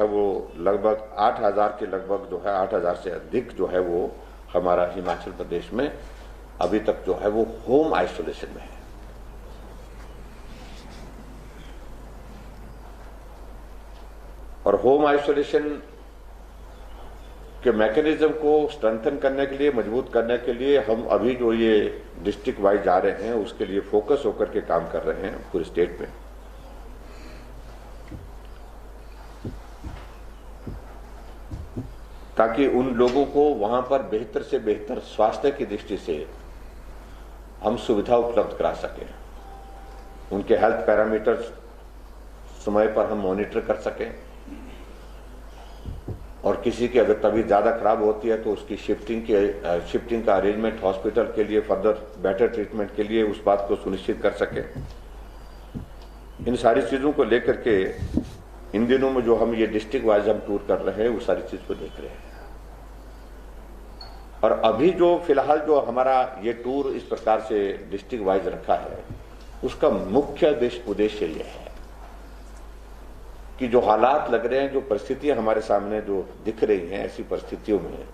है वो लगभग 8,000 के लगभग जो है 8,000 से अधिक जो है वो हमारा हिमाचल प्रदेश में अभी तक जो है वो होम आइसोलेशन में है। और होम आइसोलेशन के मैकेनिज्म को स्ट्रेंथन करने के लिए, मजबूत करने के लिए हम अभी जो ये डिस्ट्रिक्ट वाइज जा रहे हैं उसके लिए फोकस होकर के काम कर रहे हैं पूरे स्टेट में। ताकि उन लोगों को वहां पर बेहतर से बेहतर स्वास्थ्य की दृष्टि से हम सुविधा उपलब्ध करा सकें, उनके हेल्थ पैरामीटर्स समय पर हम मॉनिटर कर सकें, और किसी की अगर तबीयत ज्यादा खराब होती है तो उसकी शिफ्टिंग का अरेंजमेंट हॉस्पिटल के लिए फर्दर बेटर ट्रीटमेंट के लिए उस बात को सुनिश्चित कर सके। इन सारी चीजों को लेकर के इन दिनों में जो हम ये डिस्ट्रिक्ट वाइज हम टूर कर रहे हैं वो सारी चीज को देख रहे हैं। और अभी जो फिलहाल जो हमारा ये टूर इस प्रकार से डिस्ट्रिक्ट वाइज रखा है उसका मुख्य उद्देश्य यह है कि जो हालात लग रहे हैं, जो परिस्थितियां हमारे सामने जो दिख रही हैं, ऐसी परिस्थितियों में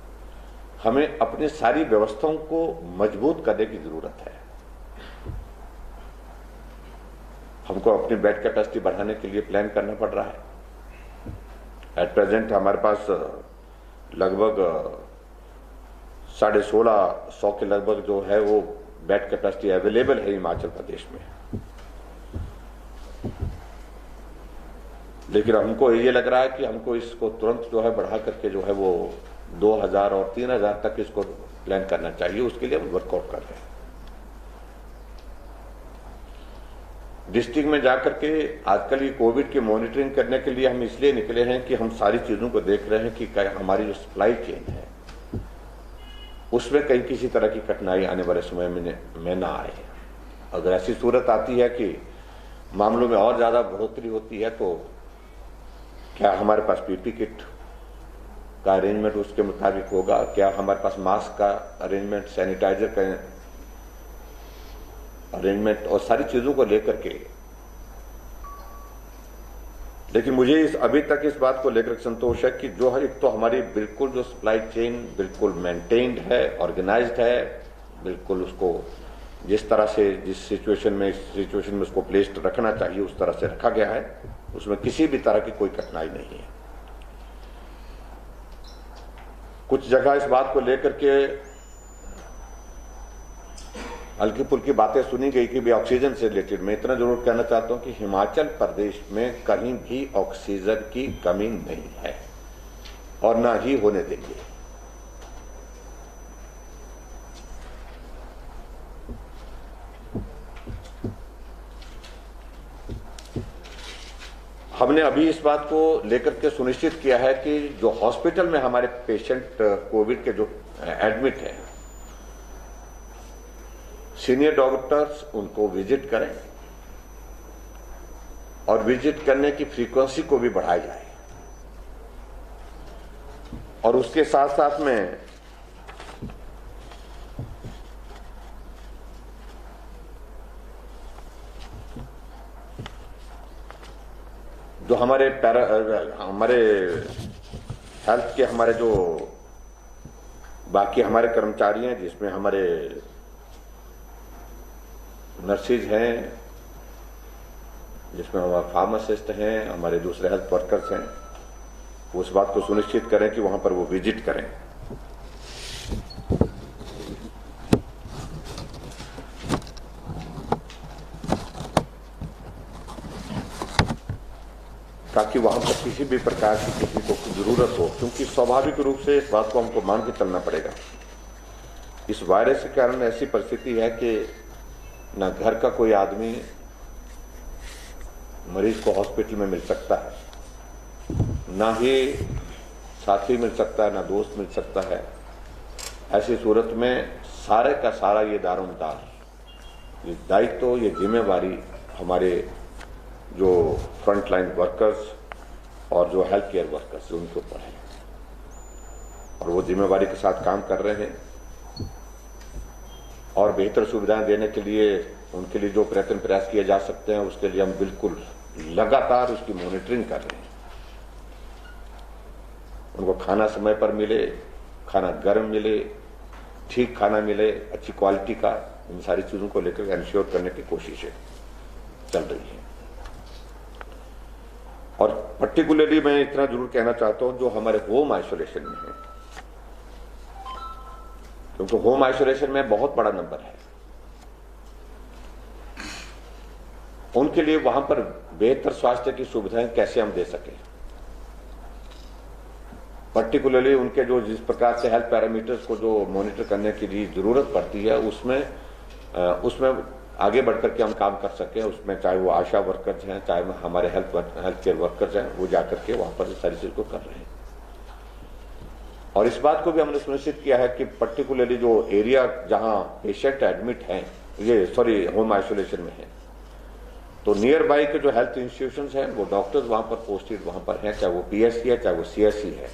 हमें अपनी सारी व्यवस्थाओं को मजबूत करने की जरूरत है। हमको अपनी बेड कैपेसिटी बढ़ाने के लिए प्लान करना पड़ रहा है। एट प्रेजेंट हमारे पास लगभग 1650 के लगभग जो है वो बेड कैपेसिटी अवेलेबल है हिमाचल प्रदेश में। लेकिन हमको ये लग रहा है कि हमको इसको तुरंत जो है बढ़ा करके जो है वो 2000 और 3000 तक इसको प्लान करना चाहिए। उसके लिए हम वर्कआउट कर रहे हैं। डिस्ट्रिक्ट में जाकर के आजकल ये कोविड की मॉनिटरिंग करने के लिए हम इसलिए निकले हैं कि हम सारी चीजों को देख रहे हैं कि हमारी जो सप्लाई चेन है उसमें कहीं किसी तरह की कठिनाई आने वाले समय में ना आए। अगर ऐसी सूरत आती है कि मामलों में और ज्यादा बढ़ोतरी होती है तो क्या हमारे पास पीपी किट का अरेंजमेंट उसके मुताबिक होगा, क्या हमारे पास मास्क का अरेंजमेंट, सैनिटाइजर का अरेंजमेंट और सारी चीजों को लेकर के। लेकिन मुझे अभी तक इस बात को लेकर संतोष है कि जो है एक तो हमारी बिल्कुल जो सप्लाई चेन बिल्कुल मेंटेन्ड है, ऑर्गेनाइज्ड है, बिल्कुल उसको जिस तरह से जिस सिचुएशन में उसको प्लेस्ड रखना चाहिए उस तरह से रखा गया है। उसमें किसी भी तरह की कोई कठिनाई नहीं है। कुछ जगह इस बात को लेकर के हल्की फुल्की बातें सुनी गई कि भी ऑक्सीजन से रिलेटेड। मैं इतना जरूर कहना चाहता हूं कि हिमाचल प्रदेश में कहीं भी ऑक्सीजन की कमी नहीं है और ना ही होने देंगे। हमने अभी इस बात को लेकर के सुनिश्चित किया है कि जो हॉस्पिटल में हमारे पेशेंट कोविड के जो एडमिट है, सीनियर डॉक्टर्स उनको विजिट करें और विजिट करने की फ्रीक्वेंसी को भी बढ़ाया जाए। और उसके साथ साथ में जो हमारे हेल्थ के हमारे जो बाकी हमारे कर्मचारी हैं, जिसमें हमारे नर्सिस हैं, जिसमें हमारे फार्मासिस्ट हैं, हमारे दूसरे हेल्थ वर्कर्स हैं, उस बात को सुनिश्चित करें कि वहां पर वो विजिट करें। ताकि वहां पर किसी भी प्रकार की किसी को जरूरत हो, क्योंकि स्वाभाविक रूप से इस बात को हमको मान के चलना पड़ेगा। इस वायरस के कारण ऐसी परिस्थिति है कि ना घर का कोई आदमी मरीज को हॉस्पिटल में मिल सकता है, ना ही साथी मिल सकता है, ना दोस्त मिल सकता है। ऐसी सूरत में सारे का सारा ये दारोमदार, ये दायित्व, ये जिम्मेवारी हमारे जो फ्रंट लाइन वर्कर्स और जो हेल्थ केयर वर्कर्स उनके ऊपर है, और वो जिम्मेवारी के साथ काम कर रहे हैं। और बेहतर सुविधाएं देने के लिए उनके लिए जो प्रयत्न प्रयास किए जा सकते हैं उसके लिए हम बिल्कुल लगातार उसकी मॉनिटरिंग कर रहे हैं। उनको खाना समय पर मिले, खाना गर्म मिले, ठीक खाना मिले, अच्छी क्वालिटी का, इन सारी चीजों को लेकर इंश्योर करने की कोशिशें चल रही है। और पर्टिकुलरली मैं इतना जरूर कहना चाहता हूं जो हमारे होम आइसोलेशन में है, क्योंकि होम आइसोलेशन में बहुत बड़ा नंबर है, उनके लिए वहां पर बेहतर स्वास्थ्य की सुविधाएं कैसे हम दे सकें। पर्टिकुलरली उनके जो जिस प्रकार से हेल्थ पैरामीटर्स को जो मॉनिटर करने की लिए जरूरत पड़ती है, उसमें आगे बढ़कर के हम काम कर सकें। उसमें चाहे वो आशा वर्कर्स हैं, चाहे हमारे हेल्थ केयर वर्कर्स हैं, वो जाकर के वहां पर सारी चीज को कर रहे हैं। और इस बात को भी हमने सुनिश्चित किया है कि पर्टिकुलरली जो एरिया जहां पेशेंट एडमिट हैं, होम आइसोलेशन में है, तो नियर बाई के जो हेल्थ इंस्टीट्यूशंस हैं, वो डॉक्टर्स वहां पर पोस्टेड वहां पर हैं, चाहे वो पीएससी है, चाहे वो सीएससी है,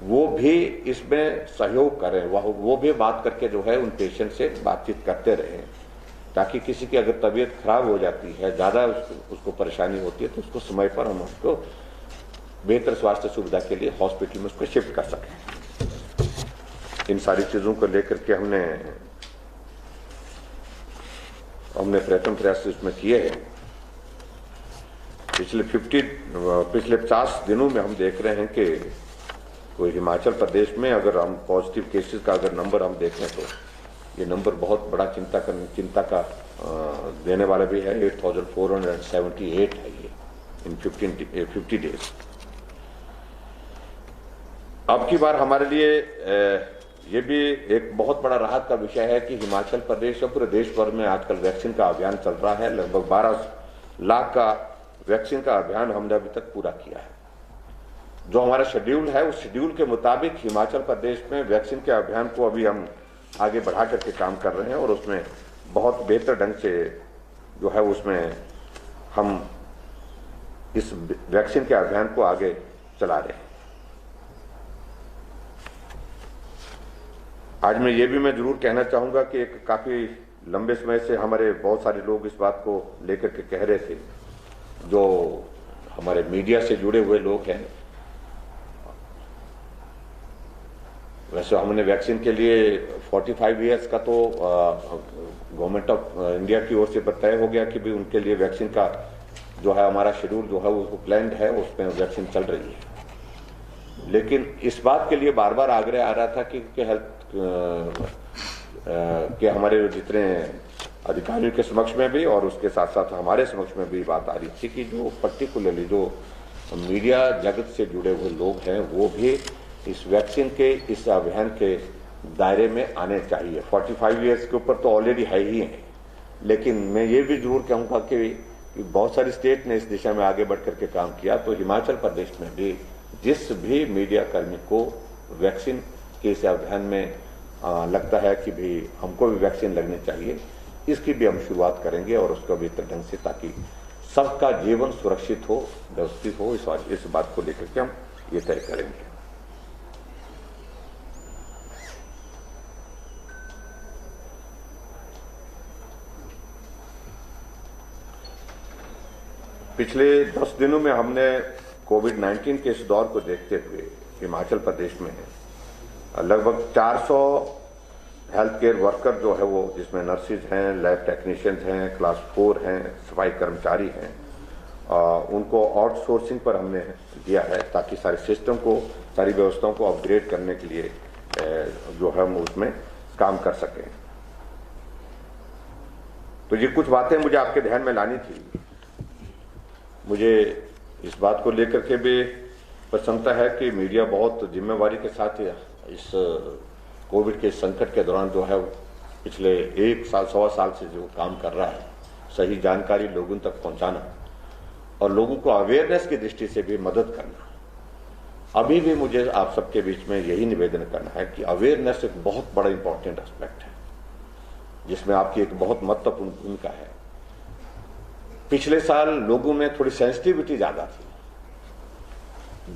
वो भी इसमें सहयोग करें। वो भी बात करके जो है उन पेशेंट से बातचीत करते रहें, ताकि किसी की अगर तबीयत खराब हो जाती है, ज्यादा उसको परेशानी होती है, तो उसको समय पर हम उसको बेहतर स्वास्थ्य सुविधा के लिए हॉस्पिटल में उसको शिफ्ट कर सकें। इन सारी चीजों को लेकर के हमने प्रयत्न प्रयास इसमें किए हैं। पिछले 50 दिनों में हम देख रहे हैं कि कोई हिमाचल प्रदेश में अगर हम पॉजिटिव केसेस का अगर नंबर हम देखें तो ये नंबर बहुत बड़ा चिंता का देने वाला भी है। 8478 है ये इन 50 डेज। अब की बार हमारे लिए ये भी एक बहुत बड़ा राहत का विषय है कि हिमाचल प्रदेश और पूरे देश भर में आजकल वैक्सीन का अभियान चल रहा है। लगभग 12 लाख का वैक्सीन का अभियान हमने अभी तक पूरा किया है। जो हमारा शेड्यूल है, उस शेड्यूल के मुताबिक हिमाचल प्रदेश में वैक्सीन के अभियान को अभी हम आगे बढ़ा करके काम कर रहे हैं और उसमें बहुत बेहतर ढंग से जो है उसमें हम इस वैक्सीन के अभियान को आगे चला रहे हैं। आज मैं ये भी जरूर कहना चाहूंगा कि एक काफी लंबे समय से हमारे बहुत सारे लोग इस बात को लेकर के कह रहे थे, जो हमारे मीडिया से जुड़े हुए लोग हैं। वैसे हमने वैक्सीन के लिए 45 ईयर्स का तो गवर्नमेंट ऑफ इंडिया की ओर से तय हो गया कि भी उनके लिए वैक्सीन का जो है हमारा शेड्यूल जो है वो प्लान्ड है, उसमें वैक्सीन चल रही है। लेकिन इस बात के लिए बार बार आग्रह आ रहा था कि हेल्थ के हमारे जितने अधिकारियों के समक्ष में भी और उसके साथ साथ हमारे समक्ष में भी बात आ रही थी कि जो पर्टिकुलरली जो मीडिया जगत से जुड़े हुए लोग हैं वो भी इस वैक्सीन के इस अभियान के दायरे में आने चाहिए। 45 ईयर्स के ऊपर तो ऑलरेडी है ही है, लेकिन मैं ये भी जरूर कहूंगा कि बहुत सारी स्टेट ने इस दिशा में आगे बढ़ करके काम किया, तो हिमाचल प्रदेश में भी जिस भी मीडिया कर्मी को वैक्सीन के इस अभियान में लगता है कि भी हमको भी वैक्सीन लगनी चाहिए, इसकी भी हम शुरुआत करेंगे और उसको बेहतर ढंग से, ताकि सबका जीवन सुरक्षित हो, व्यवस्थित हो, इस बात को लेकर के हम ये तय करेंगे। पिछले 10 दिनों में हमने कोविड-19 के इस दौर को देखते हुए हिमाचल प्रदेश में लगभग 400 हेल्थ केयर वर्कर जो है वो, जिसमें नर्सिस हैं, लैब टेक्नीशियंस हैं, क्लास 4 हैं, सफाई कर्मचारी हैं, उनको आउटसोर्सिंग पर हमने दिया है ताकि सारे सिस्टम को, सारी व्यवस्थाओं को अपग्रेड करने के लिए जो है हम उसमें काम कर सकें। तो ये कुछ बातें मुझे आपके ध्यान में लानी थी। मुझे इस बात को लेकर के भी प्रसन्नता है कि मीडिया बहुत जिम्मेवारी के साथ इस कोविड के संकट के दौरान जो है पिछले 1 साल 1.25 साल से जो काम कर रहा है, सही जानकारी लोगों तक पहुंचाना और लोगों को अवेयरनेस की दृष्टि से भी मदद करना। अभी भी मुझे आप सबके बीच में यही निवेदन करना है कि अवेयरनेस एक बहुत बड़ा इंपॉर्टेंट एस्पेक्ट है, जिसमें आपकी एक बहुत महत्वपूर्ण भूमिका है। पिछले साल लोगों में थोड़ी सेंसिटिविटी ज्यादा थी।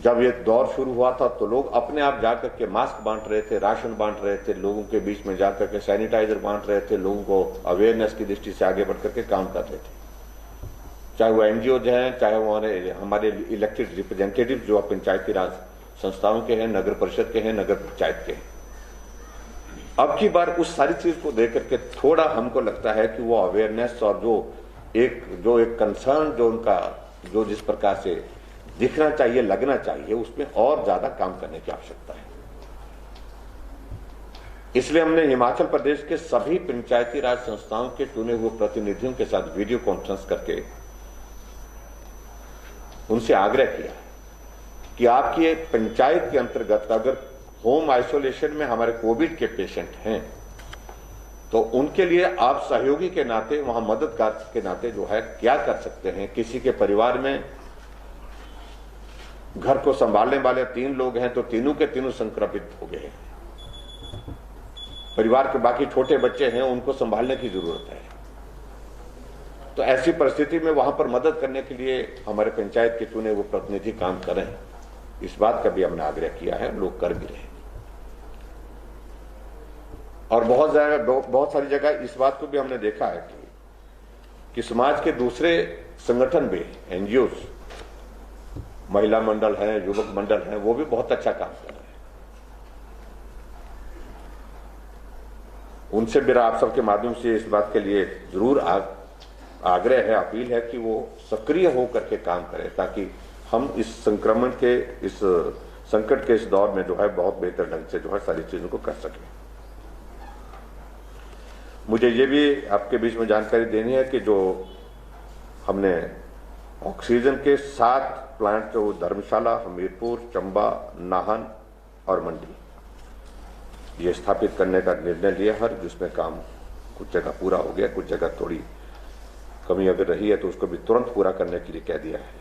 जब ये दौर शुरू हुआ था तो लोग अपने आप जाकर के मास्क बांट रहे थे, राशन बांट रहे थे, लोगों के बीच में जाकर के सैनिटाइजर बांट रहे थे, लोगों को अवेयरनेस की दृष्टि से आगे बढ़ करके काम कर रहे थे। चाहे वो एनजीओ हैं, चाहे वो हमारे इलेक्टेड रिप्रेजेंटेटिव जो पंचायती राज संस्थाओं के हैं, नगर परिषद के हैं, नगर पंचायत के हैं। अब की बार उस सारी चीज को देख करके थोड़ा हमको लगता है कि वो अवेयरनेस और जो एक कंसर्न जो उनका जो जिस प्रकार से दिखना चाहिए, लगना चाहिए, उसमें और ज्यादा काम करने की आवश्यकता है। इसलिए हमने हिमाचल प्रदेश के सभी पंचायती राज संस्थाओं के चुने हुए प्रतिनिधियों के साथ वीडियो कॉन्फ्रेंस करके उनसे आग्रह किया कि आपकी पंचायत के अंतर्गत अगर होम आइसोलेशन में हमारे कोविड के पेशेंट हैं तो उनके लिए आप सहयोगी के नाते, वहां मददगार के नाते जो है क्या कर सकते हैं। किसी के परिवार में घर को संभालने वाले 3 लोग हैं तो तीनों के तीनों संक्रमित हो गए हैं। परिवार के बाकी छोटे बच्चे हैं, उनको संभालने की जरूरत है। तो ऐसी परिस्थिति में वहां पर मदद करने के लिए हमारे पंचायत के चुने वो प्रतिनिधि काम करें, इस बात का भी हमने आग्रह किया है, लोग कर भी रहे। और बहुत सारी जगह इस बात को भी हमने देखा है कि समाज के दूसरे संगठन भी, एनजीओस, महिला मंडल है, युवक मंडल है, वो भी बहुत अच्छा काम कर रहे हैं। उनसे मेरा आप सबके माध्यम से इस बात के लिए जरूर आग्रह है, अपील है कि वो सक्रिय होकर के काम करें ताकि हम इस संक्रमण के, इस संकट के इस दौर में जो है बहुत बेहतर ढंग से जो है सारी चीजों को कर सकें। मुझे ये भी आपके बीच में जानकारी देनी है कि जो हमने ऑक्सीजन के 7 प्लांट जो धर्मशाला, हमीरपुर, चंबा, नाहन और मंडी ये स्थापित करने का निर्णय लिया है, जिसमें काम कुछ जगह पूरा हो गया, कुछ जगह थोड़ी कमी अगर रही है तो उसको भी तुरंत पूरा करने के लिए कह दिया है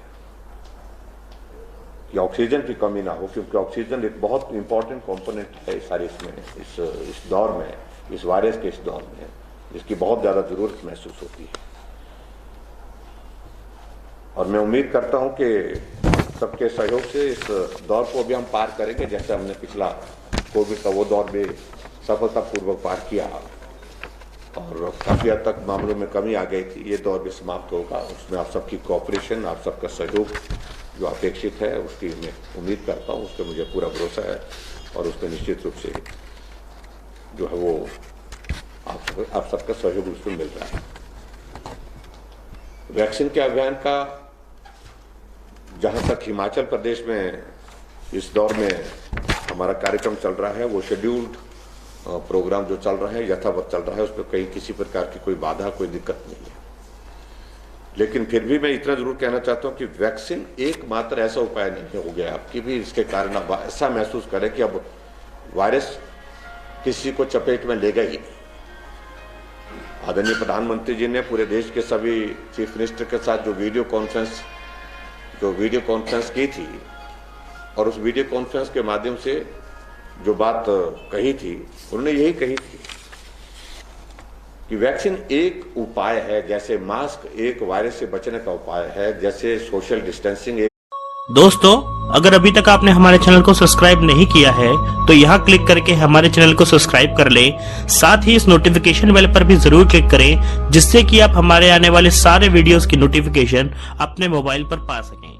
कि ऑक्सीजन की कमी ना हो, क्योंकि ऑक्सीजन एक बहुत इंपॉर्टेंट कंपोनेंट है सारे इसमें, इस दौर में, इस वायरस के इस दौर में, जिसकी बहुत ज्यादा जरूरत महसूस होती है। और मैं उम्मीद करता हूं कि सबके सहयोग से इस दौर को भी हम पार करेंगे, जैसे हमने पिछला कोविड का वो दौर भी सफलतापूर्वक पार किया और काफी हद तक मामलों में कमी आ गई थी। ये दौर भी समाप्त होगा, उसमें आप सबकी कोऑपरेशन, आप सबका सहयोग जो अपेक्षित है उसकी मैं उम्मीद करता हूँ, उस पर मुझे पूरा भरोसा है और उस पर निश्चित रूप से जो है वो आप सबका सहयोग उसमें मिल रहा है। वैक्सीन के अभियान का जहां तक हिमाचल प्रदेश में इस दौर में हमारा कार्यक्रम चल रहा है, वो शेड्यूल्ड प्रोग्राम जो चल रहा है, यथावत चल रहा है, उसमें कहीं किसी प्रकार की कोई बाधा, कोई दिक्कत नहीं है। लेकिन फिर भी मैं इतना जरूर कहना चाहता हूं कि वैक्सीन एकमात्र ऐसा उपाय नहीं हो गया आपकी भी इसके कारण अब ऐसा महसूस करें कि अब वायरस किसी को चपेट में लेगा ही नहीं। आदरणीय प्रधानमंत्री जी ने पूरे देश के सभी चीफ मिनिस्टर के साथ जो वीडियो कॉन्फ्रेंस की थी और उस वीडियो कॉन्फ्रेंस के माध्यम से जो बात कही थी, उन्होंने यही कही थी कि वैक्सीन एक उपाय है, जैसे मास्क एक वायरस से बचने का उपाय है, जैसे सोशल डिस्टेंसिंग। दोस्तों, अगर अभी तक आपने हमारे चैनल को सब्सक्राइब नहीं किया है तो यहाँ क्लिक करके हमारे चैनल को सब्सक्राइब कर लें। साथ ही इस नोटिफिकेशन बेल पर भी जरूर क्लिक करें, जिससे कि आप हमारे आने वाले सारे वीडियोस की नोटिफिकेशन अपने मोबाइल पर पा सकें।